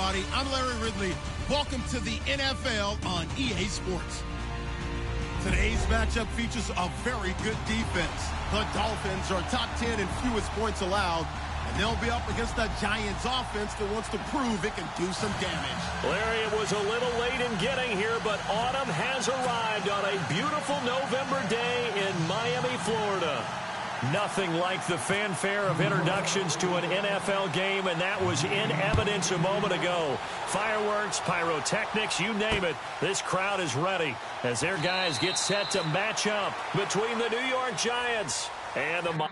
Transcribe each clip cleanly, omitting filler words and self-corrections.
everybody. I'm Larry Ridley. Welcome to the NFL on EA Sports. Today's matchup features a very good defense. The Dolphins are top 10 in fewest points allowed, and they'll be up against the Giants offense that wants to prove it can do some damage. Larry, it was a little late in getting here, but autumn has arrived on a beautiful November day in Miami, Florida. Nothing like the fanfare of introductions to an NFL game, and that was in evidence a moment ago. Fireworks, pyrotechnics, you name it. This crowd is ready as their guys get set to match up between the New York Giants and the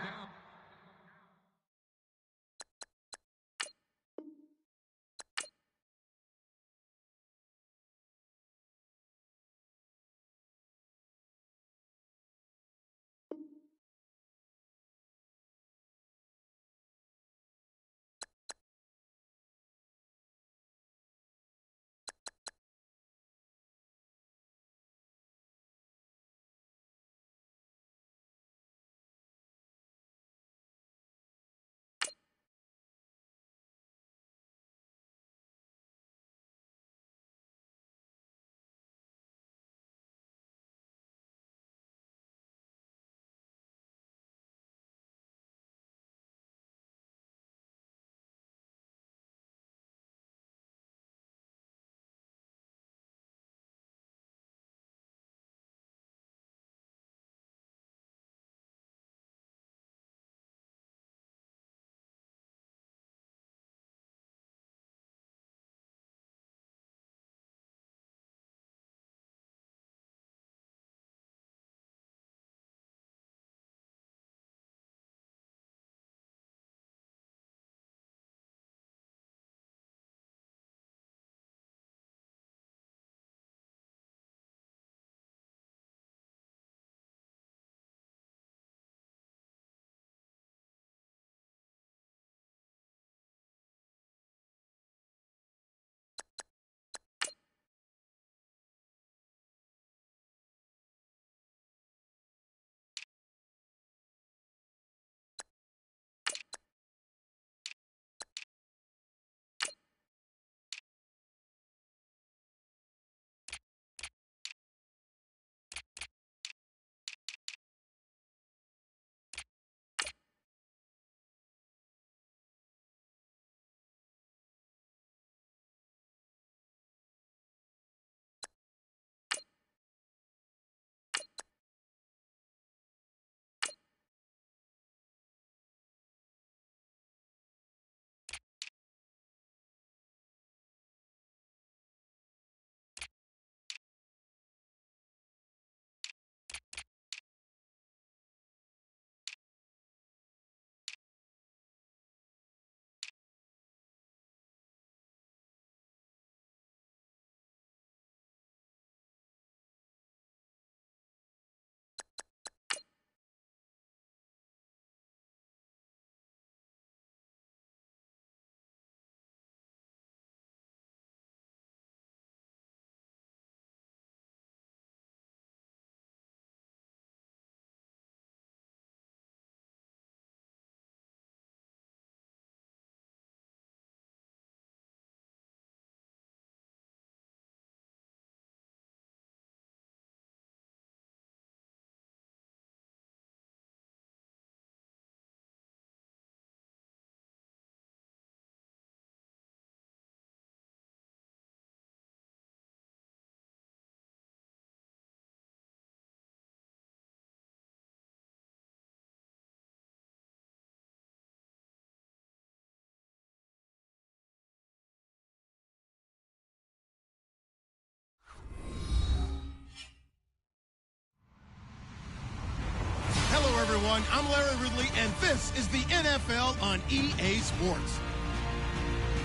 everyone. I'm Larry Ridley, and this is the NFL on EA Sports.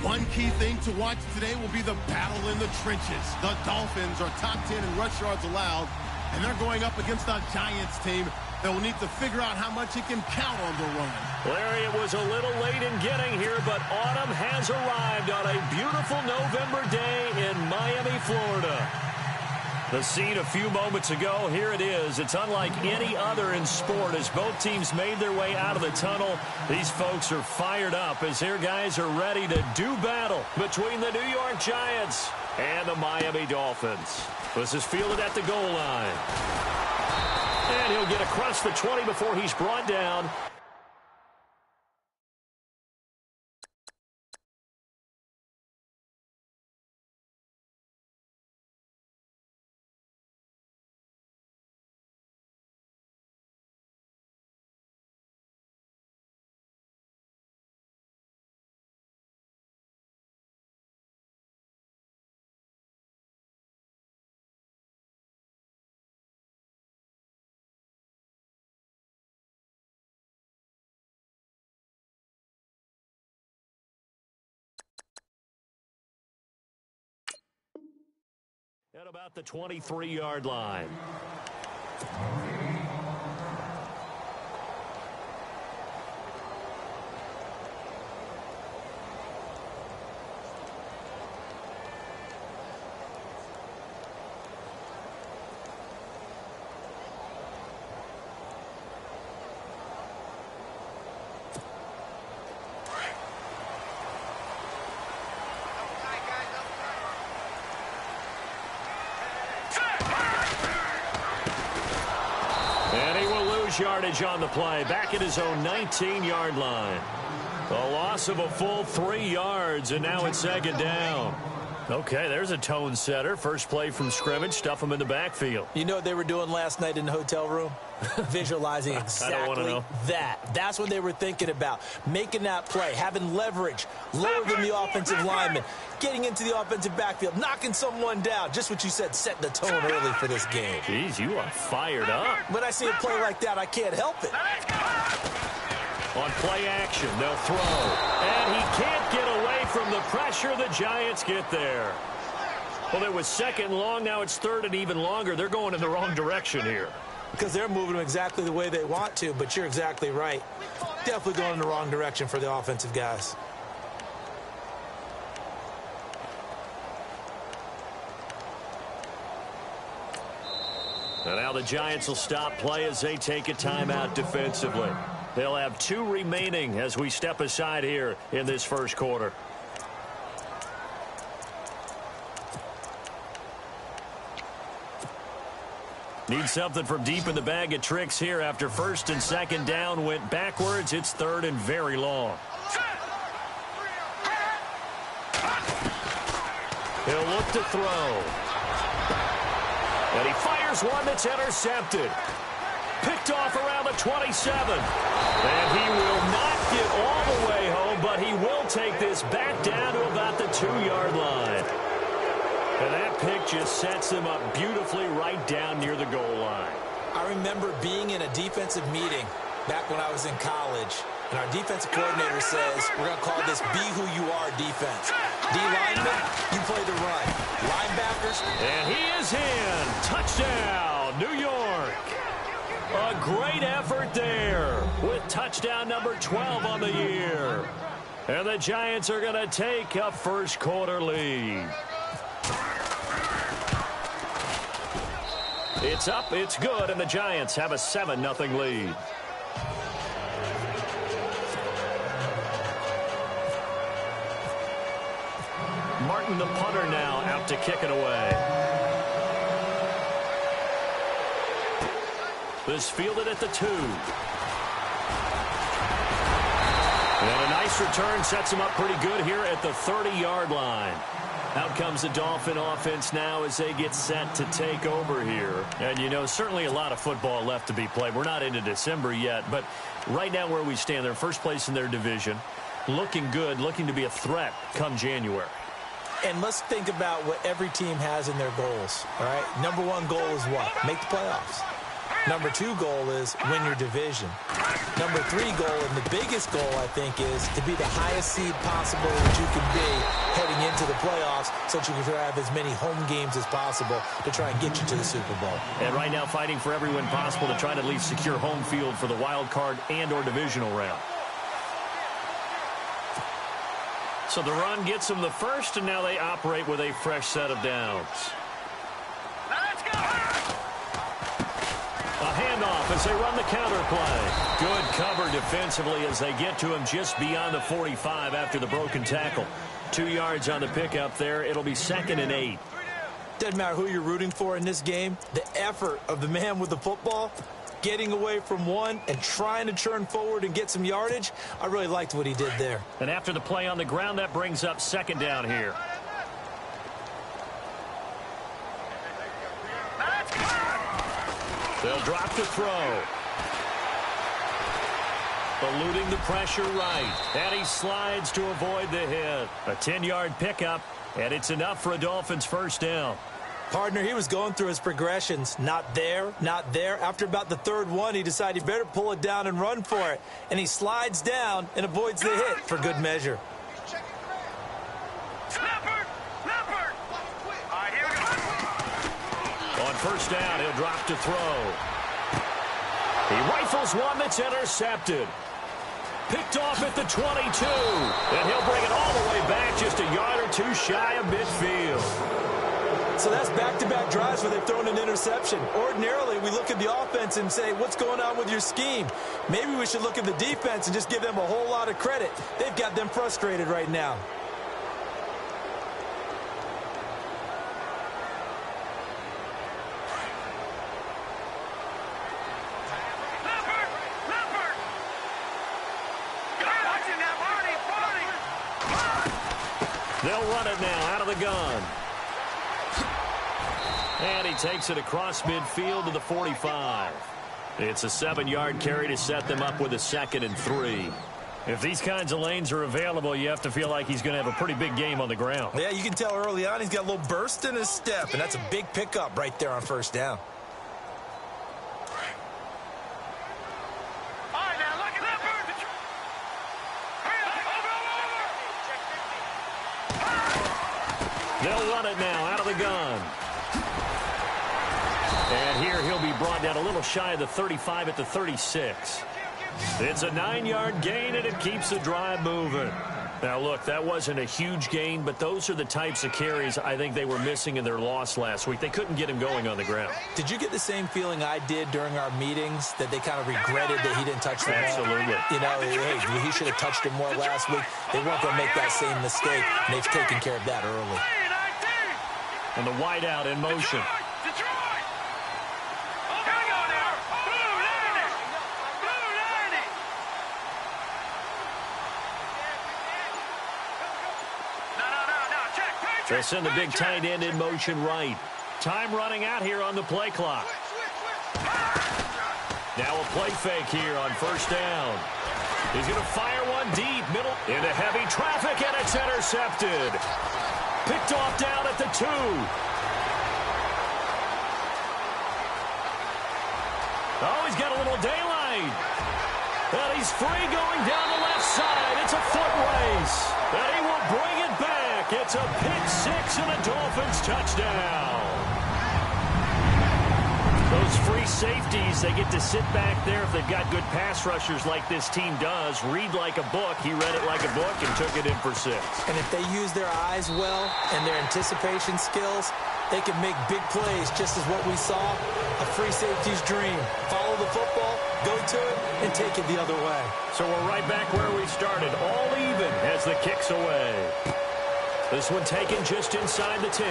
One key thing to watch today will be the battle in the trenches. The Dolphins are top 10 in rush yards allowed, and they're going up against a Giants team that will need to figure out how much it can count on the run. Larry, it was a little late in getting here, but autumn has arrived on a beautiful November day in Miami, Florida. The scene a few moments ago, here it is. It's unlike any other in sport as both teams made their way out of the tunnel. These folks are fired up as their guys are ready to do battle between the New York Giants and the Miami Dolphins. This is fielded at the goal line. And he'll get across the 20 before he's brought down. At about the 23-yard line. Yardage on the play, back at his own 19-yard line. A loss of a full 3 yards, and now it's second down. Okay, there's a tone setter. First play from scrimmage, stuff him in the backfield. You know what they were doing last night in the hotel room? Visualizing exactly that. That's what they were thinking about. Making that play, having leverage, lower than the offensive lineman, getting into the offensive backfield, knocking someone down. Just what you said, setting the tone early for this game. Jeez, you are fired up. When I see a play like that, I can't help it. On play action, they'll throw. And he can't get away from the pressure. The Giants get there. Well, it was second and long. Now it's third and even longer. They're going in the wrong direction here. Because they're moving them exactly the way they want to, but you're exactly right. Definitely going in the wrong direction for the offensive guys. And now the Giants will stop play as they take a timeout defensively. They'll have 2 remaining as we step aside here in this first quarter. Need something from deep in the bag of tricks here after first and second down went backwards. It's third and very long. He'll look to throw. And he fires one that's intercepted. Picked off around the 27. And he will not get all the way home, but he will take this back down to about the 2-yard line. And that pick just sets him up beautifully right down near the goal line. I remember being in a defensive meeting back when I was in college, and our defensive coordinator says, we're going to call this be who you are defense. D lineman, you play the run. Linebackers. And he is in. Touchdown, New York. A great effort there with touchdown number 12 on the year. And the Giants are going to take a first quarter lead. It's up, it's good, and the Giants have a 7-0 lead. Martin, the punter, now out to kick it away. This fielded at the 2. And a nice return sets him up pretty good here at the 30-yard line. Out comes the Dolphin offense now as they get set to take over here. And, you know, certainly a lot of football left to be played. We're not into December yet, but right now where we stand, they're first place in their division. Looking good, looking to be a threat come January. And let's think about what every team has in their goals, all right? Number 1 goal is what? Make the playoffs. Number 2 goal is win your division. Number 3 goal, and the biggest goal, I think, is to be the highest seed possible that you can be heading into the playoffs so that you can have as many home games as possible to try and get you to the Super Bowl. And right now fighting for every win possible to try to at least secure home field for the wild card and or divisional round. So the run gets them the first, and now they operate with a fresh set of downs. Now let's go! A handoff as they run the counter play. Good cover defensively as they get to him just beyond the 45 after the broken tackle. 2 yards on the pickup there. It'll be 2nd and 8. Doesn't matter who you're rooting for in this game. The effort of the man with the football, getting away from one and trying to turn forward and get some yardage, I really liked what he did there. And after the play on the ground, that brings up 2nd down here. They'll drop the throw. Eluding the pressure right. And he slides to avoid the hit. A 10-yard pickup, and it's enough for a Dolphins first down. Partner, he was going through his progressions. Not there, not there. After about the 3rd one, he decided he better pull it down and run for it. And he slides down and avoids the hit for good measure. On first down, he'll drop to throw. He rifles one that's intercepted. Picked off at the 22. And he'll bring it all the way back just a yard or two shy of midfield. So that's back-to-back drives where they've thrown an interception. Ordinarily, we look at the offense and say, what's going on with your scheme? Maybe we should look at the defense and just give them a whole lot of credit. They've got them frustrated right now. They'll run it now out of the gun. And he takes it across midfield to the 45. It's a 7-yard carry to set them up with a 2nd and 3. If these kinds of lanes are available, you have to feel like he's going to have a pretty big game on the ground. Yeah, you can tell early on he's got a little burst in his step, and that's a big pickup right there on first down. They'll run it now out of the gun. And here he'll be brought down a little shy of the 35 at the 36. It's a 9-yard gain, and it keeps the drive moving. Now, look, that wasn't a huge gain, but those are the types of carries I think they were missing in their loss last week. They couldn't get him going on the ground. Did you get the same feeling I did during our meetings, that they kind of regretted that he didn't touch the ball? Absolutely. You know, hey, he should have touched it more last week. They weren't going to make that same mistake, and they've taken care of that early. And the wideout in motion. They'll send the big tight end in motion right. Time running out here on the play clock. Now a play fake here on first down. He's going to fire one deep, middle, into heavy traffic, and it's intercepted. Picked off down at the 2. Oh, he's got a little daylight. And he's free going down the left side. It's a foot race. And he will bring it back. It's a pick 6 and a Dolphins touchdown. Those free safeties, they get to sit back there if they've got good pass rushers like this team does. Read like a book. He read it like a book and took it in for 6. And if they use their eyes well and their anticipation skills, they can make big plays, just as what we saw, a free safety's dream. Follow the football, go to it, and take it the other way. So we're right back where we started, all even as the kick's away. This one taken just inside the 10.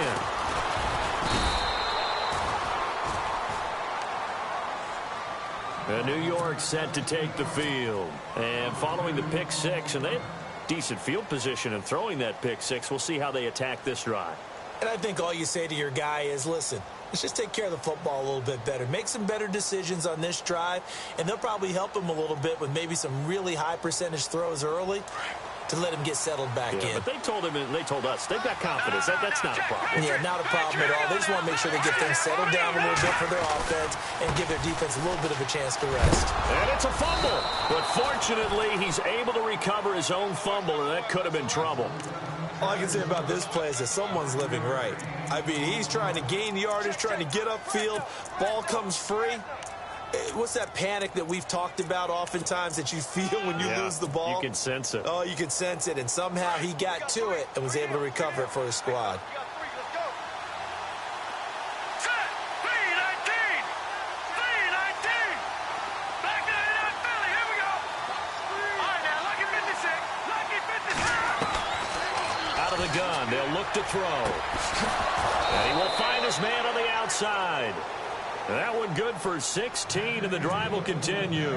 And New York set to take the field. And following the pick 6, and they had decent field position in throwing that pick 6. We'll see how they attack this drive. And I think all you say to your guy is, listen, let's just take care of the football a little bit better. Make some better decisions on this drive, and they'll probably help him a little bit with maybe some really high percentage throws early to let him get settled back in. But they told him, and they told us, they've got confidence. That's not a problem. Yeah, not a problem at all. They just want to make sure they get things settled down a little bit for their offense and give their defense a little bit of a chance to rest. And it's a fumble. But fortunately, he's able to recover his own fumble, and that could have been trouble. All I can say about this play is that someone's living right. I mean, he's trying to gain yardage, trying to get upfield. Ball comes free. What's that panic that we've talked about oftentimes that you feel when you lose the ball? You can sense it. Oh, you can sense it. And somehow he got to it and was able to recover it for his squad. the gun. They'll look to throw. And he will find his man on the outside. That one good for 16, and the drive will continue.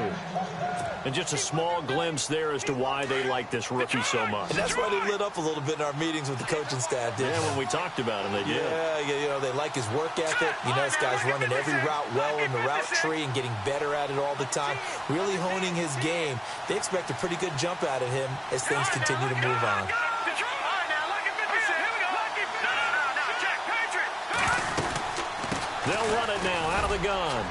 And just a small glimpse there as to why they like this rookie so much. And that's why they lit up a little bit in our meetings with the coaching staff. Yeah, when we talked about him, they did. Yeah, they like his work ethic. This guy's running every route well in the route tree and getting better at it all the time, really honing his game. They expect a pretty good jump out of him as things continue to move on. They'll run it now out of the gun.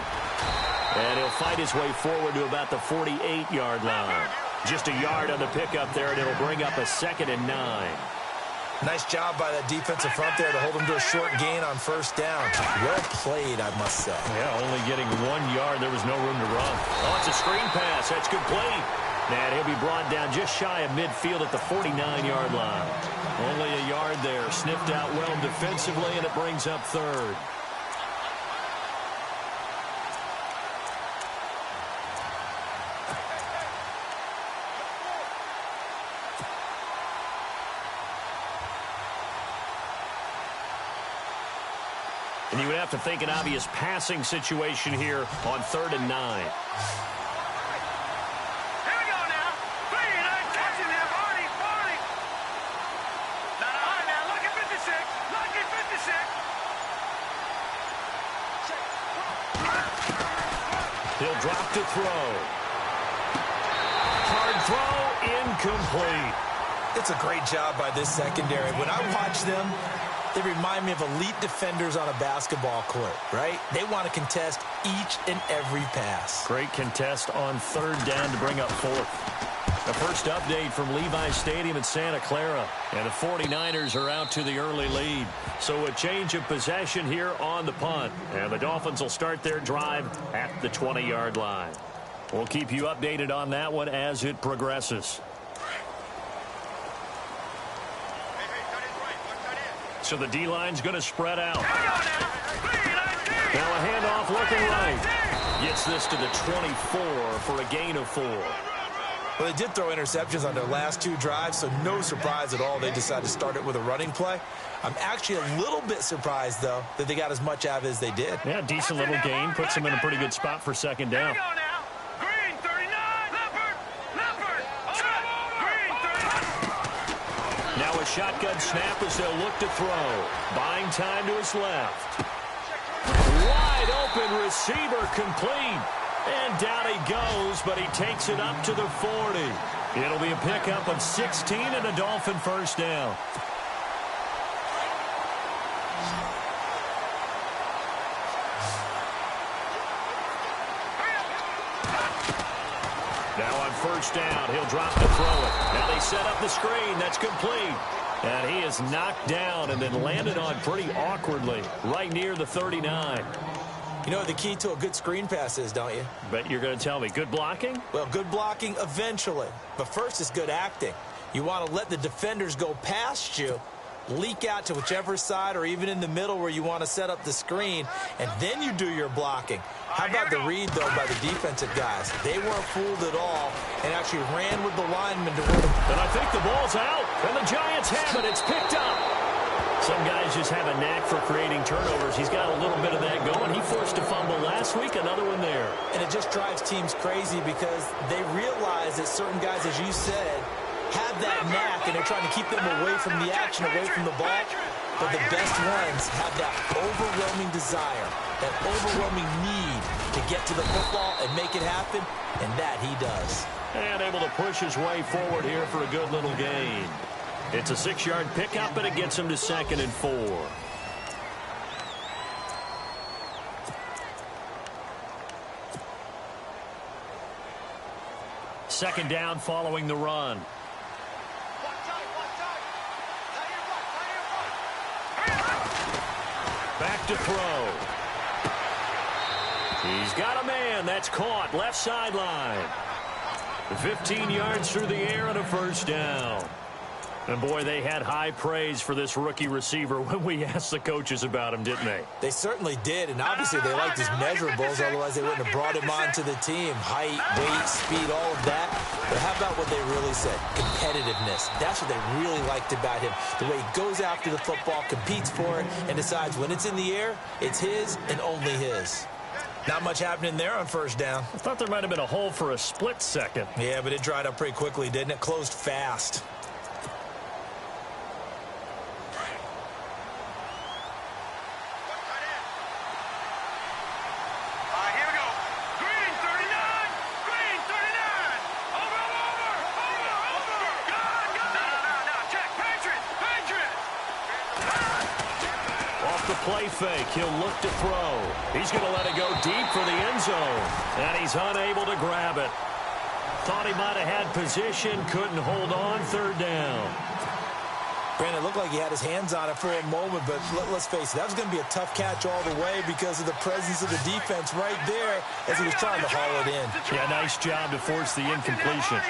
And he'll fight his way forward to about the 48-yard line. Just a yard on the pickup there, and it'll bring up a 2nd and 9. Nice job by that defensive front there to hold him to a short gain on first down. Well played, I must say. Yeah, only getting 1 yard. There was no room to run. Oh, it's a screen pass. That's complete. And he'll be brought down just shy of midfield at the 49-yard line. Only a yard there. Sniffed out well defensively, and it brings up 3rd. And you would have to think an obvious passing situation here on 3rd and 9. Here we go now. 3 and 9 catching there. 40. All right, now look at 56. Look at 56. He'll drop to throw. Hard throw, incomplete. It's a great job by this secondary. When I watch them, they remind me of elite defenders on a basketball court, right? They want to contest each and every pass. Great contest on 3rd down to bring up 4th. The first update from Levi Stadium in Santa Clara. And the 49ers are out to the early lead. So a change of possession here on the punt. And the Dolphins will start their drive at the 20-yard line. We'll keep you updated on that one as it progresses. So the D-line's going to spread out. Now a handoff looking right. Gets this to the 24 for a gain of 4. Well, they did throw interceptions on their last 2 drives, so no surprise at all they decided to start it with a running play. I'm actually a little bit surprised, though, that they got as much out of it as they did. Yeah, decent little gain. Puts them in a pretty good spot for 2nd down. Now a shotgun snap as they'll look to throw. Buying time to his left. Wide open receiver complete. And down he goes, but he takes it up to the 40. It'll be a pickup of 16 and a Dolphin first down. Now on first down, he'll drop to throw it. Now they set up the screen. That's complete. And he is knocked down and then landed on pretty awkwardly right near the 39. You know what the key to a good screen pass is, don't you? Bet you're going to tell me. Good blocking? Well, good blocking eventually. But first is good acting. You want to let the defenders go past you, leak out to whichever side or even in the middle where you want to set up the screen, and then you do your blocking. How about the read, though, by the defensive guys? They weren't fooled at all and actually ran with the linemen to win. And I think the ball's out, and the Giants have it. It's picked up. Some guys just have a knack for creating turnovers. He's got a little bit of that going. He forced a fumble last week, another one there. And it just drives teams crazy because they realize that certain guys, as you said, have that knack, and they're trying to keep them away from the action, away from the ball. But the best ones have that overwhelming desire, that overwhelming need to get to the football and make it happen, and that he does. And able to push his way forward here for a good little gain. It's a 6-yard pickup, and it gets him to 2nd and 4. Second down following the run. Back to throw. He's got a man. That's caught. Left sideline. 15 yards through the air and a first down. And, boy, they had high praise for this rookie receiver when we asked the coaches about him, didn't they? They certainly did, and obviously they liked his measurables, otherwise they wouldn't have brought him onto the team. Height, weight, speed, all of that. But how about what they really said? Competitiveness. That's what they really liked about him. The way he goes after the football, competes for it, and decides when it's in the air, it's his and only his. Not much happening there on first down. I thought there might have been a hole for a split second. Yeah, but it dried up pretty quickly, didn't it? Closed fast. Play fake. He'll look to throw. He's going to let it go deep for the end zone. And he's unable to grab it. Thought he might have had position. Couldn't hold on. Third down. Brandon, it looked like he had his hands on it for a moment, but let's face it, that was going to be a tough catch all the way because of the presence of the defense right there as he was trying to haul it in. Yeah, nice job to force the incompletion.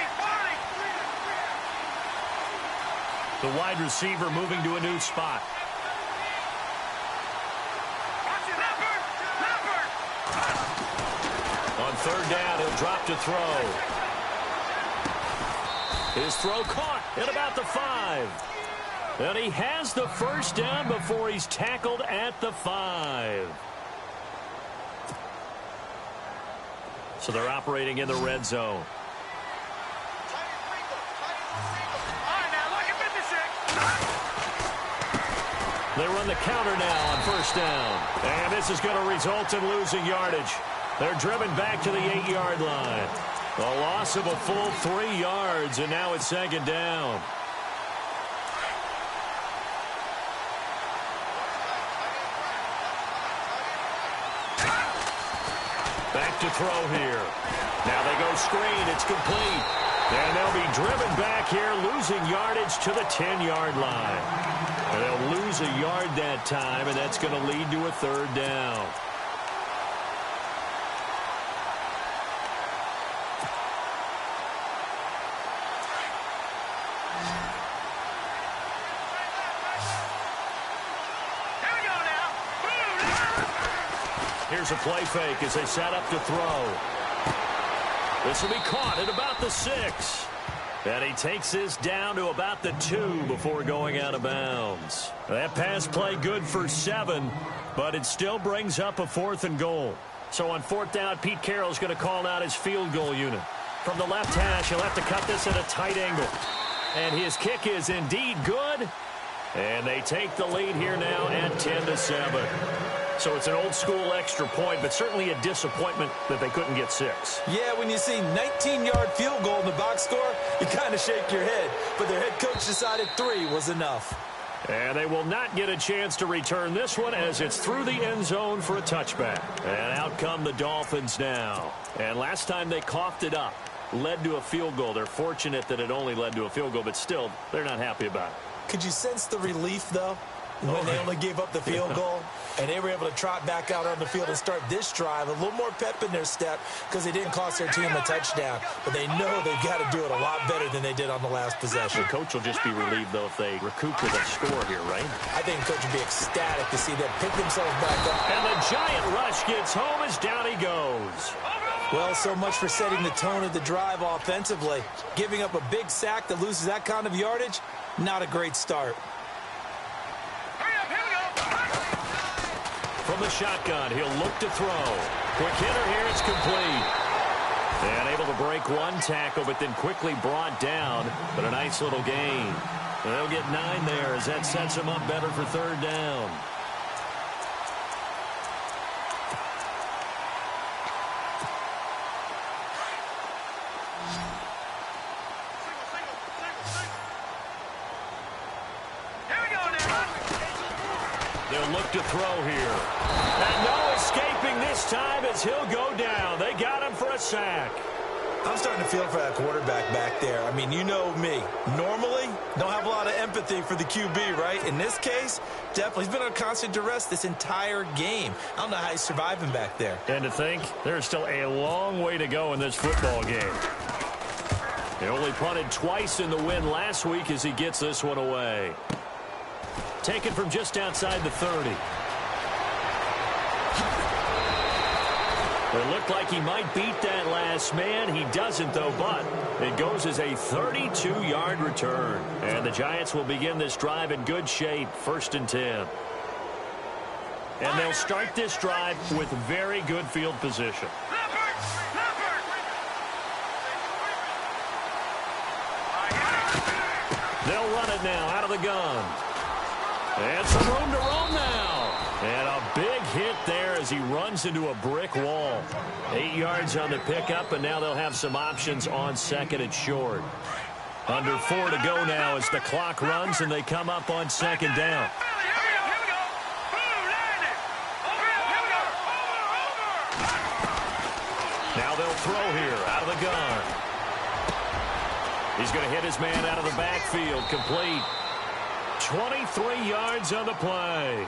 The wide receiver moving to a new spot. On third down, he'll drop to throw. His throw caught at about the 5. And he has the first down before he's tackled at the 5. So they're operating in the red zone. They run the counter now on first down. And this is going to result in losing yardage. They're driven back to the 8-yard line. A loss of a full 3 yards, and now it's second down. Back to throw here. Now they go screen. It's complete. And they'll be driven back here, losing yardage to the 10-yard line. And they'll lose a yard that time, and that's going to lead to a third down. Here's a play fake as they set up to throw. This will be caught at about the 6. And he takes this down to about the 2 before going out of bounds. That pass play good for 7, but it still brings up a 4th and goal. So on 4th down, Pete Carroll's going to call out his field goal unit. From the left hash, he'll have to cut this at a tight angle. And his kick is indeed good. And they take the lead here now at 10-7. So it's an old-school extra point, but certainly a disappointment that they couldn't get 6. Yeah, when you see 19-yard field goal in the box score, you kind of shake your head. But their head coach decided 3 was enough. And they will not get a chance to return this one as it's through the end zone for a touchback. And out come the Dolphins now. And last time they coughed it up, led to a field goal. They're fortunate that it only led to a field goal, but still, they're not happy about it. Could you sense the relief, though, when they only gave up the field goal? And they were able to trot back out on the field and start this drive. A little more pep in their step because they didn't cost their team a touchdown. But they know they've got to do it a lot better than they did on the last possession. The coach will just be relieved, though, if they recoup with a score here, right? I think the coach would be ecstatic to see them pick themselves back up. And the giant rush gets home as down he goes. Well, so much for setting the tone of the drive offensively. Giving up a big sack that loses that kind of yardage, not a great start. From the shotgun, he'll look to throw. Quick hitter here, it's complete. And able to break one tackle, but then quickly brought down. But a nice little gain. They'll get 9 there as that sets them up better for third down. They'll look to throw here. And no escaping this time as he'll go down. They got him for a sack. I'm starting to feel for that quarterback back there. I mean, you know me. Normally, don't have a lot of empathy for the QB, right? In this case, definitely. He's been on constant duress this entire game. I don't know how he's surviving back there. And to think, there's still a long way to go in this football game. He only punted twice in the win last week as he gets this one away. Taken from just outside the 30. It looked like he might beat that last man. He doesn't, though, but it goes as a 32-yard return. And the Giants will begin this drive in good shape, 1st and 10. And they'll start this drive with very good field position. They'll run it now out of the gun. And some room to roam now. And a big hit there as he runs into a brick wall. 8 yards on the pickup, and now they'll have some options on 2nd and short. Under 4 to go now as the clock runs and they come up on 2nd down. Now they'll throw here out of the gun. He's going to hit his man out of the backfield. Complete. 23 yards on the play.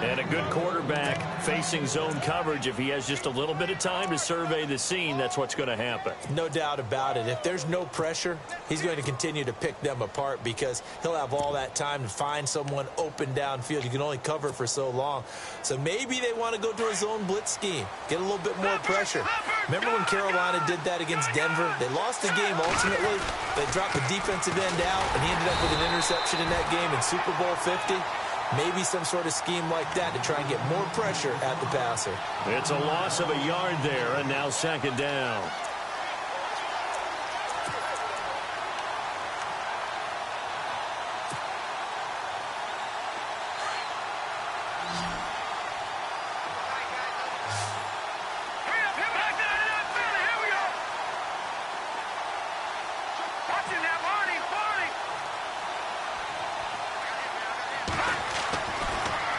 And a good quarterback facing zone coverage. If he has just a little bit of time to survey the scene, that's what's going to happen. No doubt about it. If there's no pressure, he's going to continue to pick them apart because he'll have all that time to find someone open downfield. You can only cover for so long. So maybe they want to go to a zone blitz scheme, get a little bit more pressure. Remember when Carolina did that against Denver? They lost the game ultimately. They dropped the defensive end out, and he ended up with an interception in that game in Super Bowl 50. Maybe some sort of scheme like that to try and get more pressure at the passer. It's a loss of a yard there, and now 2nd down.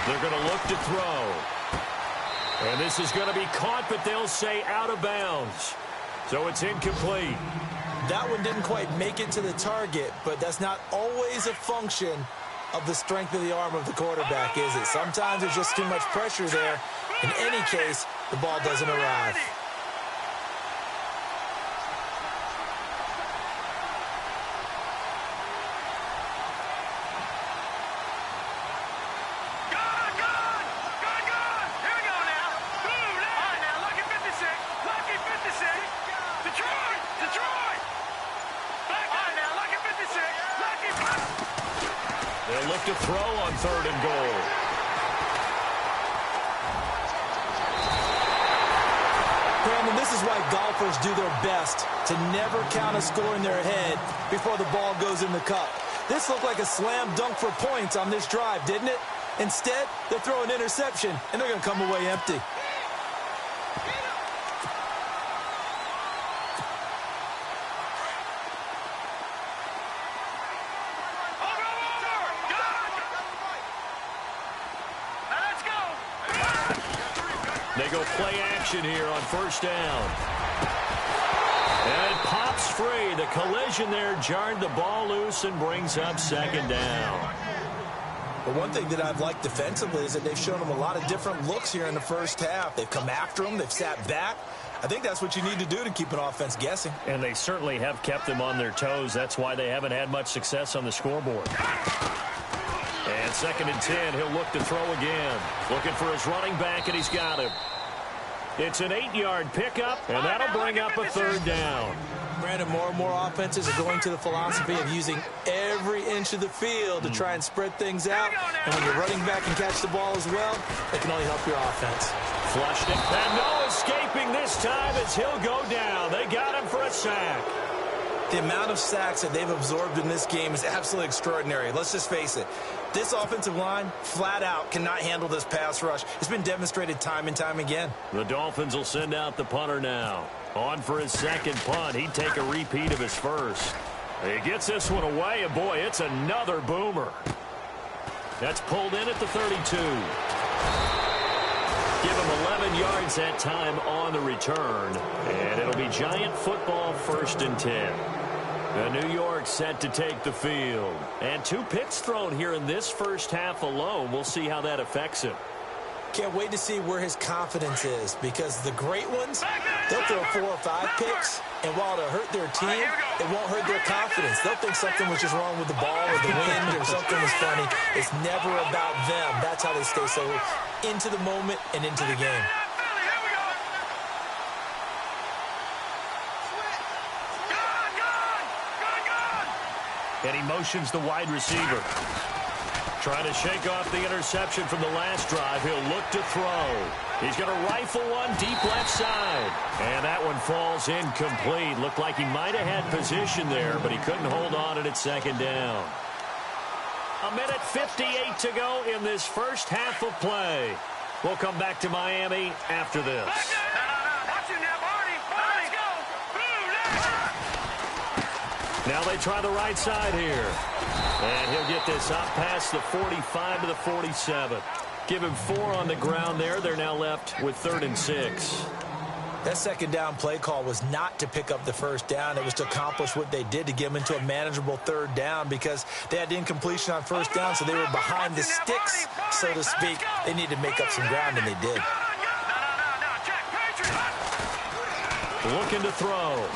They're going to look to throw. And this is going to be caught, but they'll say out of bounds. So it's incomplete. That one didn't quite make it to the target, but that's not always a function of the strength of the arm of the quarterback, is it? Sometimes there's just too much pressure there. In any case, the ball doesn't arrive. They'll look to throw on 3rd and goal. Brandon, this is why golfers do their best to never count a score in their head before the ball goes in the cup. This looked like a slam dunk for points on this drive, didn't it? Instead, they throw an interception, and they're going to come away empty. They go play action here on 1st down. And it pops free. The collision there jarred the ball loose and brings up 2nd down. But one thing that I've liked defensively is that they've shown them a lot of different looks here in the first half. They've come after them. They've sat back. I think that's what you need to do to keep an offense guessing. And they certainly have kept them on their toes. That's why they haven't had much success on the scoreboard. And 2nd and 10, he'll look to throw again. Looking for his running back, and he's got him. It's an 8-yard pickup, and that'll bring up a 3rd down. Brandon, more and more offenses are going to the philosophy of using every inch of the field to try and spread things out. And when your running back can catch the ball as well, that can only help your offense. Flushed it, and no escaping this time as he'll go down. They got him for a sack. The amount of sacks that they've absorbed in this game is absolutely extraordinary. Let's just face it. This offensive line, flat out, cannot handle this pass rush. It's been demonstrated time and time again. The Dolphins will send out the punter now. On for his 2nd punt. He'd take a repeat of his first. He gets this one away, and boy, it's another boomer. That's pulled in at the 32. Give him 11 yards that time on the return. And it'll be Giant football, 1st and 10. New York set to take the field. And 2 picks thrown here in this first half alone. We'll see how that affects him. Can't wait to see where his confidence is, because the great ones, they'll throw 4 or 5 picks. And while it'll hurt their team, it won't hurt their confidence. They'll think something was just wrong with the ball or the wind or something was funny. It's never about them. That's how they stay so into the moment and into the game. And he motions the wide receiver. Trying to shake off the interception from the last drive. He'll look to throw. He's going to rifle one deep left side. And that one falls incomplete. Looked like he might have had position there, but he couldn't hold on at second down. 1:58 to go in this first half of play. We'll come back to Miami after this. Now they try the right side here. And he'll get this up past the 45 to the 47. Give him 4 on the ground there. They're now left with 3rd and 6. That second down play call was not to pick up the first down. It was to accomplish what they did, to get them into a manageable 3rd down, because they had incompletion on first down, so they were behind the sticks, so to speak. They needed to make up some ground, and they did. Looking to throw.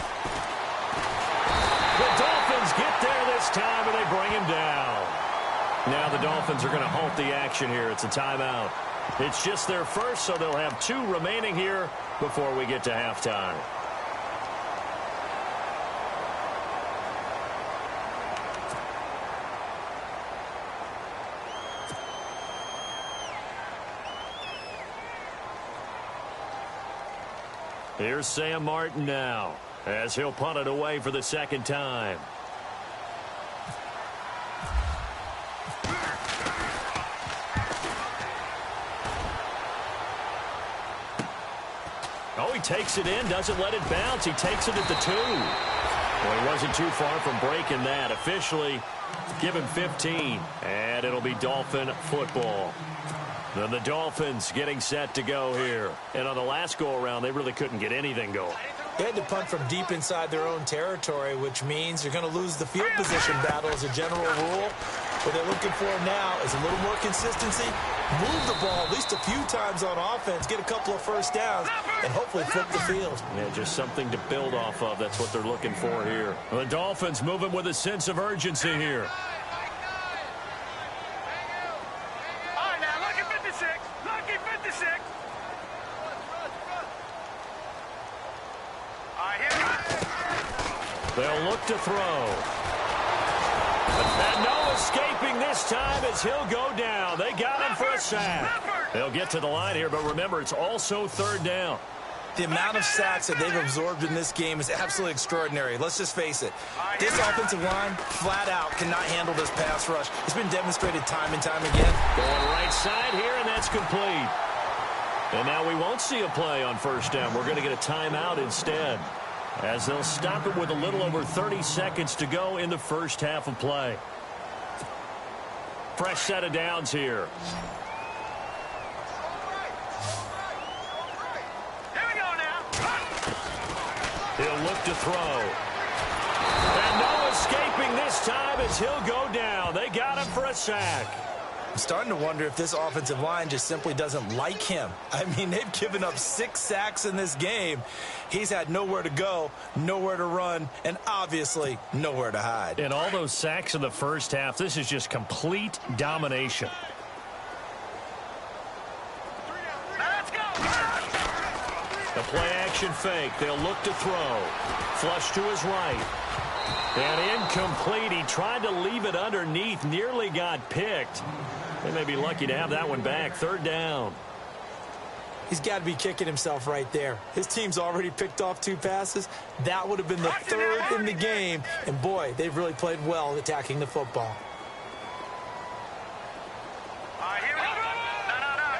The Dolphins get there this time, and they bring him down. Now the Dolphins are going to halt the action here. It's a timeout. It's just their first, so they'll have 2 remaining here before we get to halftime. Here's Sam Martin now, as he'll punt it away for the second time. Oh, he takes it in, doesn't let it bounce. He takes it at the 2. Well, he wasn't too far from breaking that. Officially, give him 15, and it'll be Dolphin football. Then the Dolphins getting set to go here. And on the last go-around, they really couldn't get anything going. They had to punt from deep inside their own territory, which means you're going to lose the field position battle as a general rule. What they're looking for now is a little more consistency, move the ball at least a few times on offense, get a couple of first downs, and hopefully flip the field. Yeah, just something to build off of. That's what they're looking for here. The Dolphins moving with a sense of urgency here. They'll look to throw. And no escaping this time as he'll go down. They got him for a sack. They'll get to the line here, but remember, it's also 3rd down. The amount of sacks that they've absorbed in this game is absolutely extraordinary. Let's just face it. This offensive line, flat out, cannot handle this pass rush. It's been demonstrated time and time again. Going right side here, and that's complete. And now we won't see a play on first down. We're going to get a timeout instead, as they'll stop it with a little over 30 seconds to go in the first half of play. Fresh set of downs here. Here we go now. He'll look to throw. And no escaping this time as he'll go down. They got him for a sack. I'm starting to wonder if this offensive line just simply doesn't like him. I mean, they've given up 6 sacks in this game. He's had nowhere to go, nowhere to run, and obviously nowhere to hide. And all those sacks in the first half, this is just complete domination. Let's go. The play action fake. They'll look to throw. Flush to his right. And incomplete. He tried to leave it underneath. Nearly got picked. They may be lucky to have that one back. 3rd down. He's got to be kicking himself right there. His team's already picked off 2 passes. That would have been the 3rd in the game. And, boy, they've really played well attacking the football. All right, here we go.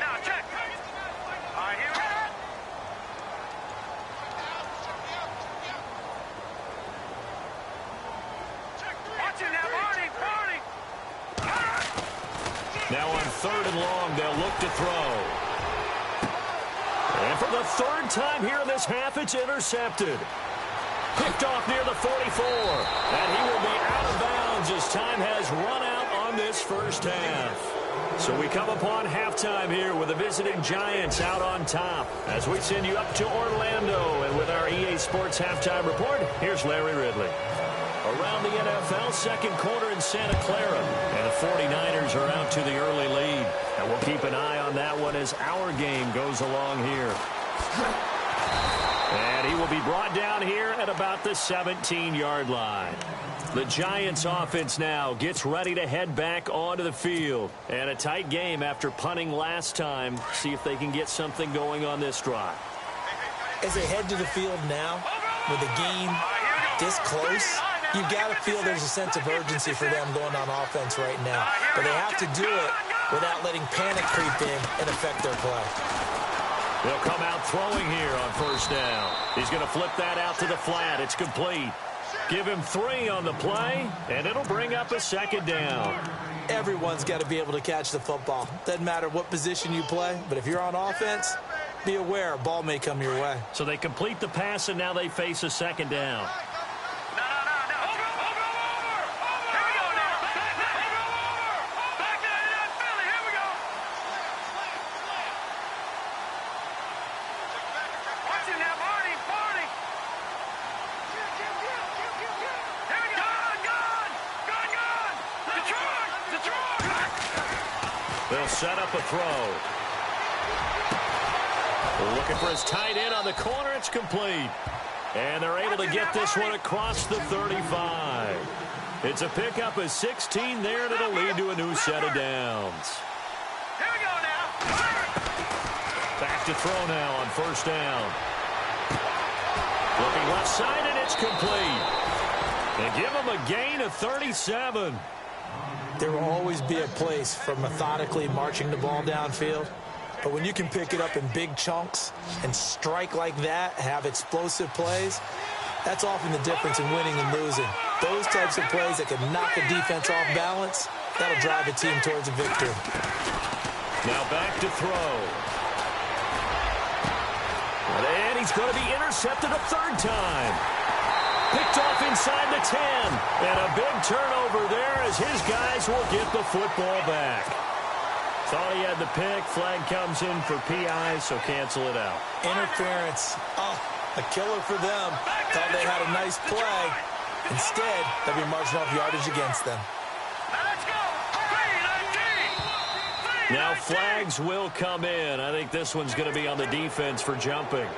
No, check. All right, here we go. Watch it now, Barney. Now on 3rd and long, they'll look to throw. And for the 3rd time here in this half, it's intercepted. Picked off near the 44. And he will be out of bounds as time has run out on this first half. So we come upon halftime here with the visiting Giants out on top. As we send you up to Orlando, and with our EA Sports halftime report, here's Larry Ridley. Around the NFL, second quarter in Santa Clara, and the 49ers are out to the early lead. And we'll keep an eye on that one as our game goes along here. And he will be brought down here at about the 17-yard line. The Giants offense now gets ready to head back onto the field. And a tight game after punting last time. See if they can get something going on this drive. As they head to the field now, with the game this close, you've got to feel there's a sense of urgency for them going on offense right now. But they have to do it without letting panic creep in and affect their play. They'll come out throwing here on first down. He's going to flip that out to the flat. It's complete. Give him 3 on the play, and it'll bring up a second down. Everyone's got to be able to catch the football. Doesn't matter what position you play, but if you're on offense, be aware a ball may come your way. So they complete the pass, and now they face a second down. They'll set up a throw. Looking for his tight end on the corner. It's complete. And they're able to get this one across the 35. It's a pickup of 16 there, and it'll lead to a new set of downs. Here we go now. Back to throw now on first down. Looking left side, and it's complete. They give him a gain of 37. There will always be a place for methodically marching the ball downfield. But when you can pick it up in big chunks and strike like that, have explosive plays, that's often the difference in winning and losing. Those types of plays that can knock a defense off balance, that'll drive a team towards a victory. Now back to throw. And he's going to be intercepted a third time. Picked off inside the 10. And a big turnover there as his guys will get the football back. Thought he had the pick. Flag comes in for PI, so cancel it out. Interference. Oh, a killer for them. Thought they had a nice play. Instead, they'll be marching off yardage against them. Let's go. Now flags will come in. I think this one's going to be on the defense for jumping.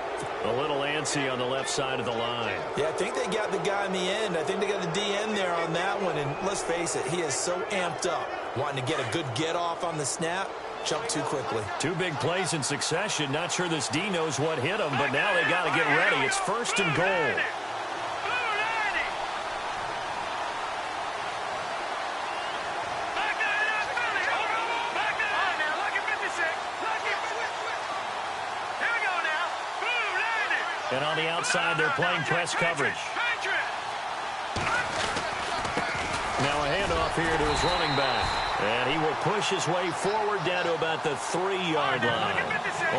A little antsy on the left side of the line. Yeah, I think they got the guy in the end. I think they got the DN there on that one. And let's face it, he is so amped up, wanting to get a good get-off on the snap, jump too quickly. 2 big plays in succession. Not sure this D knows what hit him, but now they got to get ready. It's first and goal. And on the outside, they're playing press coverage. Now a handoff here to his running back. And he will push his way forward down to about the 3-yard line.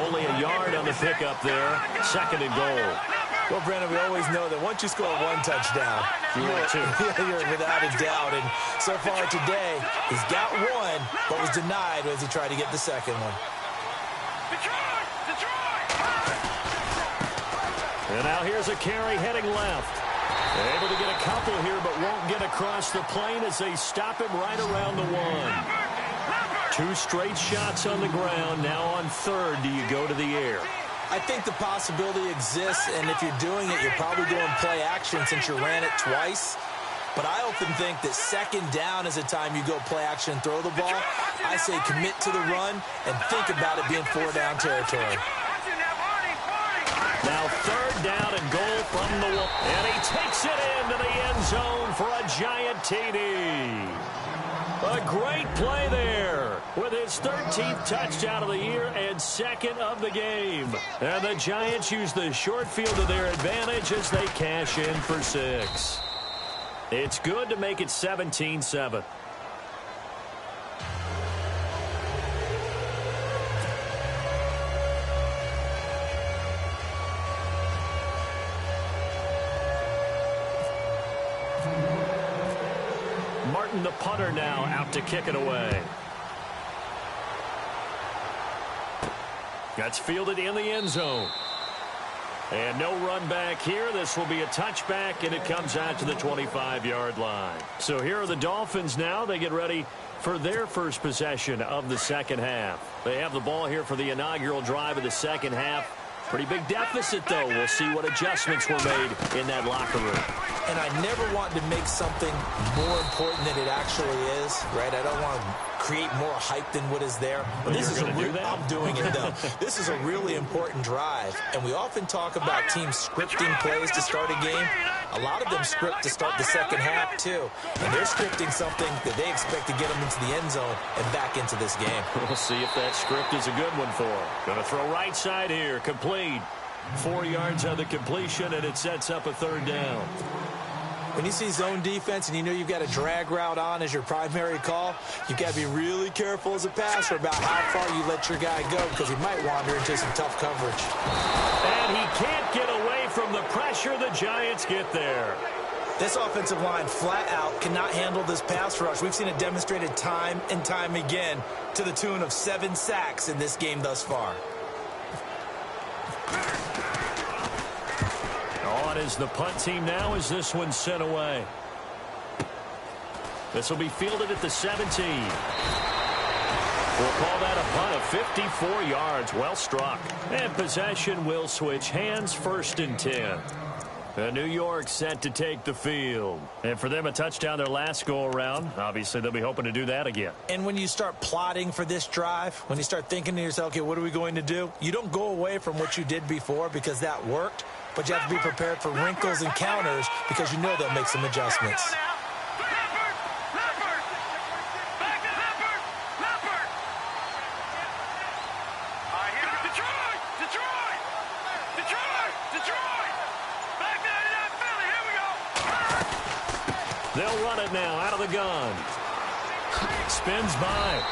Only a yard on the pickup there. Second and goal. Well, Brandon, we always know that once you score 1 touchdown, you're without a doubt. And so far today, he's got 1, but was denied as he tried to get the second one. And now here's a carry heading left. They're able to get a couple here, but won't get across the plane as they stop him right around the 1. 2 straight shots on the ground. Now on third, do you go to the air? I think the possibility exists, and if you're doing it, you're probably doing play action since you ran it twice. But I often think that second down is a time you go play action and throw the ball. I say commit to the run and think about it being 4-down territory. Now third down and goal from the 1. And he takes it into the end zone for a giant TD. A great play there with his 13th touchdown of the year and second of the game. And the Giants use the short field to their advantage as they cash in for 6. It's good to make it 17-7. Martin, the punter, now out to kick it away. That's fielded in the end zone. And no run back here. This will be a touchback, and it comes out to the 25-yard line. So here are the Dolphins now. They get ready for their first possession of the second half. They have the ball here for the inaugural drive of the second half. Pretty big deficit, though. We'll see what adjustments were made in that locker room. And I never want to make something more important than it actually is, right? I don't want to create more hype than what is there. But this is I'm doing it, though. This is a really important drive. And we often talk about teams scripting plays to start a game. A lot of them script to start the second half, too. And they're scripting something that they expect to get them into the end zone and back into this game. We'll see if that script is a good one for them. Going to throw right side here. Complete. 4 yards on the completion, and it sets up a third down. When you see zone defense and you know you've got a drag route on as your primary call, you've got to be really careful as a passer about how far you let your guy go because he might wander into some tough coverage. And he can't get away from the pressure. The Giants get there. This offensive line flat out cannot handle this pass rush. We've seen it demonstrated time and time again to the tune of 7 sacks in this game thus far. On is the punt team now as this one's sent away. This will be fielded at the 17. We'll call that a punt of 54 yards. Well struck. And possession will switch hands, 1st and 10. New York set to take the field. And for them, a touchdown their last go-around. Obviously, they'll be hoping to do that again. And when you start plotting for this drive, when you start thinking to yourself, okay, what are we going to do? You don't go away from what you did before because that worked. But you have to be prepared for wrinkles and counters because you know they'll make some adjustments. They'll run it now out of the gun. Spins by.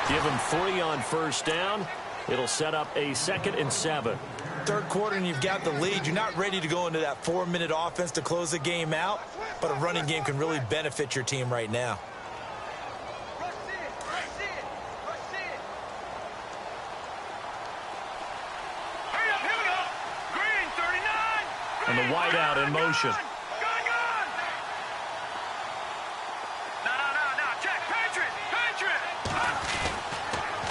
Give him 3 on 1st down. It'll set up a 2nd and 7. Third quarter and you've got the lead. You're not ready to go into that 4-minute offense to close the game out, but a running game can really benefit your team right now. And the wideout in motion.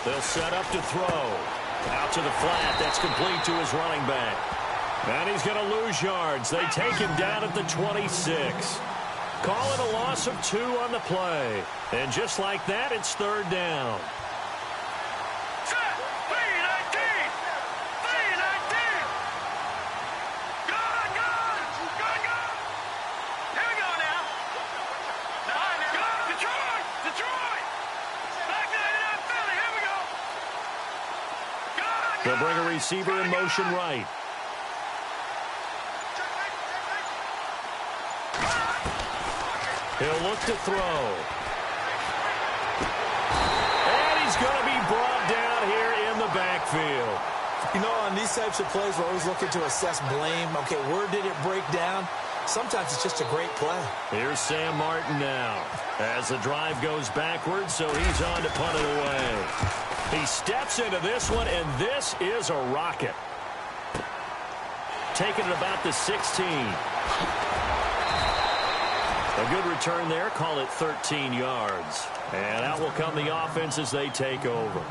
They'll set up to throw. Out to the flat. That's complete to his running back. And he's going to lose yards. They take him down at the 26. Call it a loss of 2 on the play. And just like that, it's 3rd down. They'll bring a receiver in motion right. He'll look to throw. And he's going to be brought down here in the backfield. You know, on these types of plays, we're always looking to assess blame. Okay, where did it break down? Sometimes it's just a great play. Here's Sam Martin now as the drive goes backwards, so he's on to punt it away. He steps into this one, and this is a rocket. Taking it about the 16. A good return there. Call it 13 yards. And out will come the offense as they take over.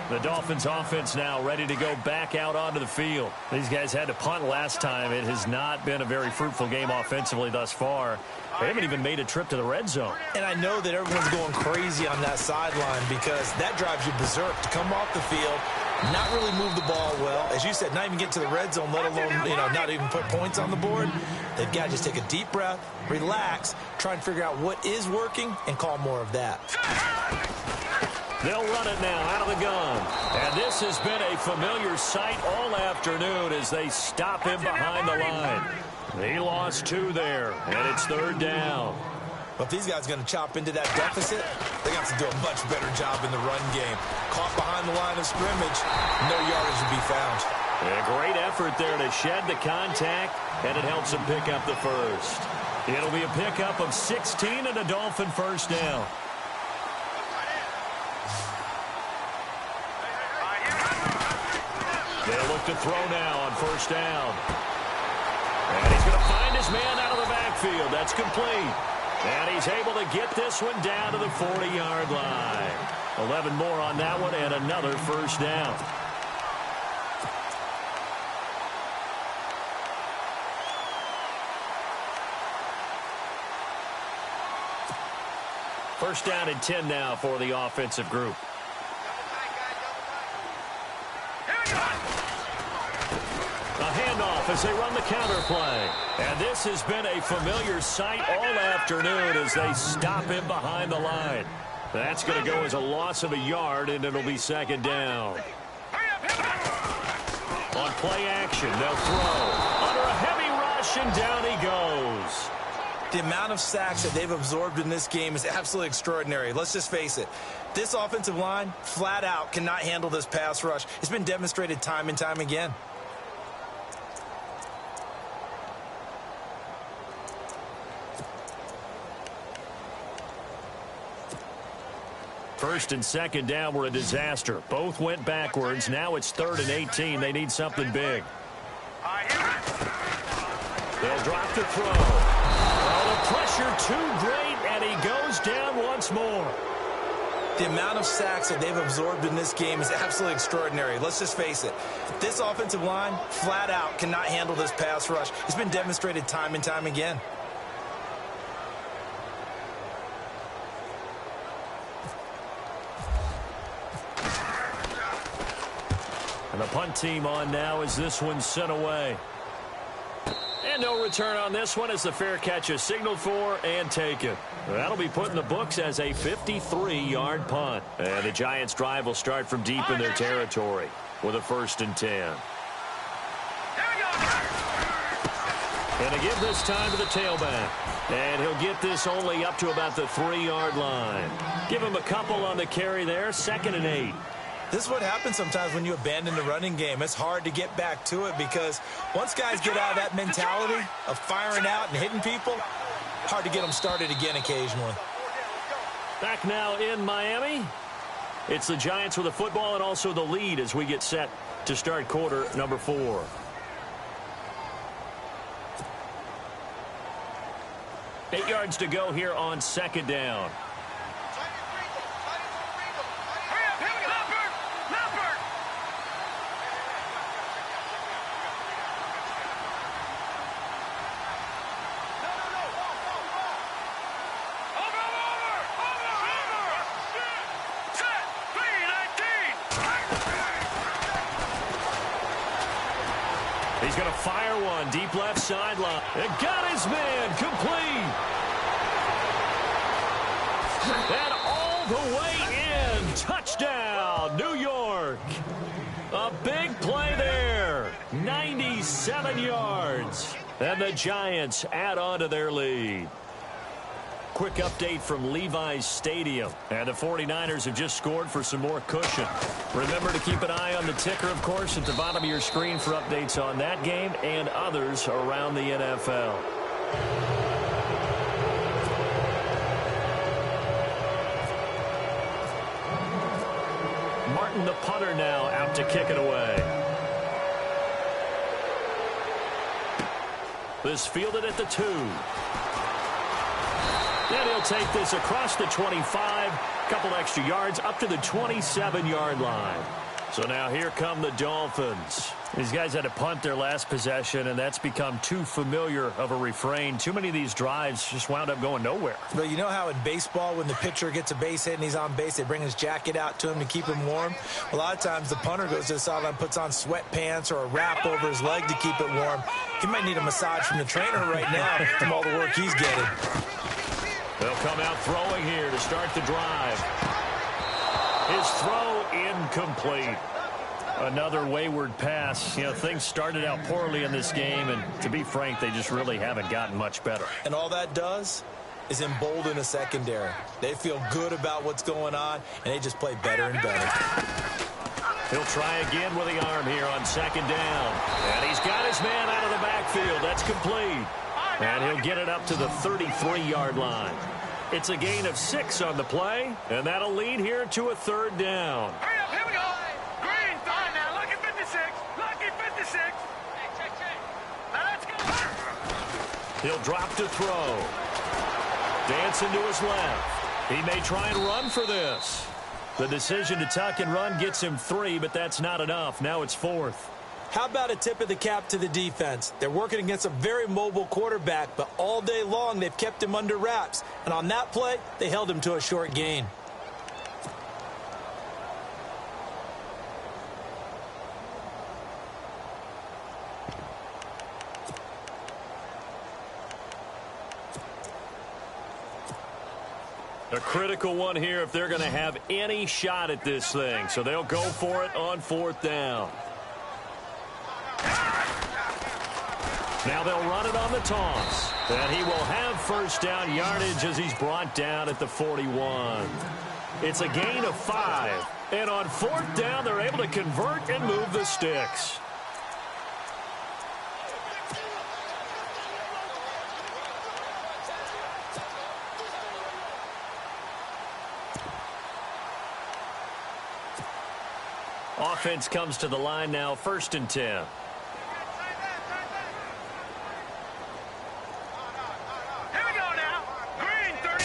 The Dolphins offense now ready to go back out onto the field. These guys had to punt last time. It has not been a very fruitful game offensively thus far. They haven't even made a trip to the red zone. And I know that everyone's going crazy on that sideline because that drives you berserk to come off the field, not really move the ball well. As you said, not even get to the red zone, let alone, not even put points on the board. They've got to just take a deep breath, relax, try and figure out what is working, and call more of that. They'll run it now out of the gun. And this has been a familiar sight all afternoon as they stop him behind the line. He lost 2 there, and it's 3rd down. But if these guys are going to chop into that deficit, they got to do a much better job in the run game. Caught behind the line of scrimmage, no yardage to be found. A great effort there to shed the contact, and it helps him pick up the first. It'll be a pickup of 16 and a Dolphin 1st down. to throw now on first down. And he's going to find his man out of the backfield. That's complete. And he's able to get this one down to the 40-yard line. 11 more on that one and another first down. First down and 10 now for the offensive group. A handoff as they run the counter play. And this has been a familiar sight all afternoon as they stop him behind the line. That's going to go as a loss of a yard, and it'll be second down. On play action, they'll throw. Under a heavy rush, and down he goes. The amount of sacks that they've absorbed in this game is absolutely extraordinary. Let's just face it. This offensive line, flat out, cannot handle this pass rush. It's been demonstrated time and time again. First and second down were a disaster. Both went backwards. Now it's 3rd and 18. They need something big. They'll drop the throw. Oh, the pressure too great, and he goes down once more. The amount of sacks that they've absorbed in this game is absolutely extraordinary. Let's just face it. This offensive line, flat out, cannot handle this pass rush. It's been demonstrated time and time again. And the punt team on now as this one's sent away. And no return on this one as the fair catch is signaled for and taken. That'll be put in the books as a 53-yard punt. And the Giants' drive will start from deep in their territory with a 1st and 10. And to give this time to the tailback. And he'll get this only up to about the 3-yard line. Give him a couple on the carry there, 2nd and 8. This is what happens sometimes when you abandon the running game. It's hard to get back to it because once guys get out of that mentality of firing out and hitting people, hard to get them started again occasionally. Back now in Miami. It's the Giants with the football and also the lead as we get set to start quarter number 4. Eight yards to go here on 2nd down. He's going to fire one deep left sideline. And got his man complete. And all the way in. Touchdown, New York. A big play there. 97 yards. And the Giants add on to their lead. Quick update from Levi's Stadium. And the 49ers have just scored for some more cushion. Remember to keep an eye on the ticker, of course, at the bottom of your screen for updates on that game and others around the NFL. Martin, the punter, now out to kick it away. This fielded at the 2. Then he'll take this across the 25, couple extra yards up to the 27-yard line. So now here come the Dolphins. These guys had to punt their last possession, and that's become too familiar of a refrain. Too many of these drives just wound up going nowhere. But you know how in baseball, when the pitcher gets a base hit and he's on base, they bring his jacket out to him to keep him warm? A lot of times the punter goes to the sideline, puts on sweatpants or a wrap over his leg to keep it warm. He might need a massage from the trainer right now from all the work he's getting. They'll come out throwing here to start the drive. His throw incomplete. Another wayward pass. You know, things started out poorly in this game, and to be frank, they just really haven't gotten much better. And all that does is embolden a secondary. They feel good about what's going on, and they just play better and better. He'll try again with the arm here on 2nd down. And he's got his man out of the backfield. That's complete. And he'll get it up to the 33-yard line. It's a gain of 6 on the play, and that'll lead here to a 3rd down. Hurry up, here we go. Green, fine now, lucky 56, lucky 56. He'll drop to throw. Dancing to his left. He may try and run for this. The decision to tuck and run gets him 3, but that's not enough. Now it's 4th. How about a tip of the cap to the defense? They're working against a very mobile quarterback, but all day long they've kept him under wraps. And on that play, they held him to a short gain. A critical one here if they're going to have any shot at this thing. So they'll go for it on 4th down. Now they'll run it on the toss. And he will have 1st down yardage as he's brought down at the 41. It's a gain of 5. And on 4th down, they're able to convert and move the sticks. Offense comes to the line now, 1st and 10. Here we go now. Green, 30.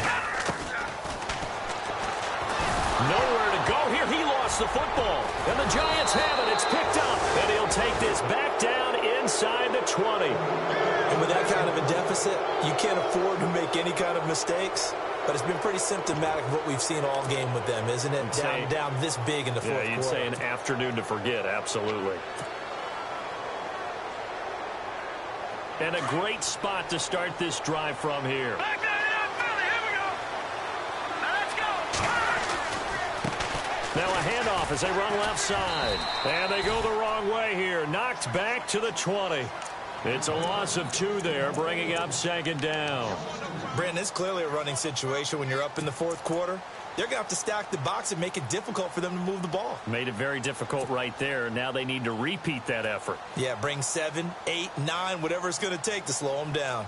Nowhere to go here. He lost the football. And the Giants have it. It's picked up. And he'll take this back down inside the 20. And with that kind of a deficit, you can't afford to make any kind of mistakes. But it's been pretty symptomatic of what we've seen all game with them, isn't it? Down this big in the fourth quarter. Yeah, you'd say an afternoon to forget, absolutely. And a great spot to start this drive from here. Back that up, Philly. Here we go. Now let's go. Now a handoff as they run left side. And they go the wrong way here. Knocked back to the 20. It's a loss of 2 there, bringing up 2nd down. Brandon, it's clearly a running situation when you're up in the fourth quarter. They're going to have to stack the box and make it difficult for them to move the ball. Made it very difficult right there. Now they need to repeat that effort. Yeah, bring 7, 8, 9, whatever it's going to take to slow them down.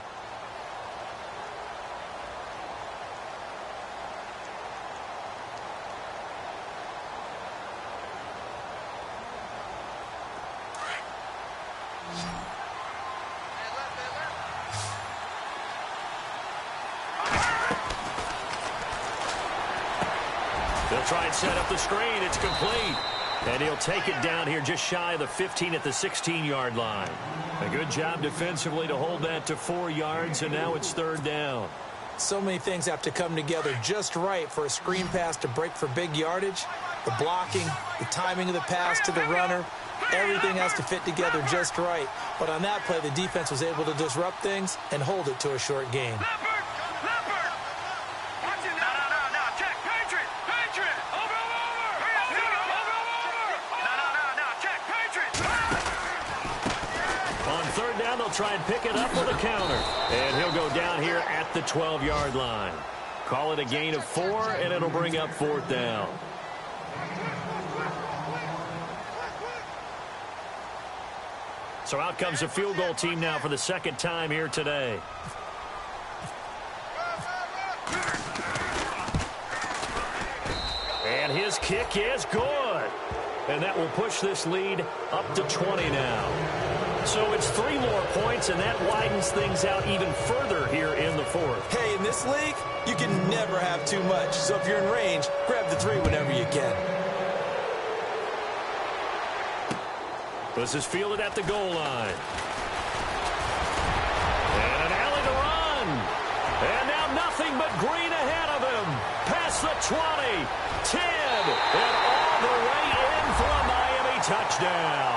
They'll try and set up the screen. It's complete. And he'll take it down here just shy of the 15 at the 16-yard line. A good job defensively to hold that to 4 yards, and now it's 3rd down. So many things have to come together just right for a screen pass to break for big yardage. The blocking, the timing of the pass to the runner, everything has to fit together just right. But on that play, the defense was able to disrupt things and hold it to a short gain. Try and pick it up with a counter. And he'll go down here at the 12-yard line. Call it a gain of 4, and it'll bring up 4th down. So out comes the field goal team now for the 2nd time here today. And his kick is good. And that will push this lead up to 20 now. So it's 3 more points, and that widens things out even further here in the 4th. Hey, in this league, you can never have too much. So if you're in range, grab the 3 whenever you can. This is fielded at the goal line. And an alley to run. And now nothing but green ahead of him. Past the 20, 10, and all the way in for a Miami touchdown.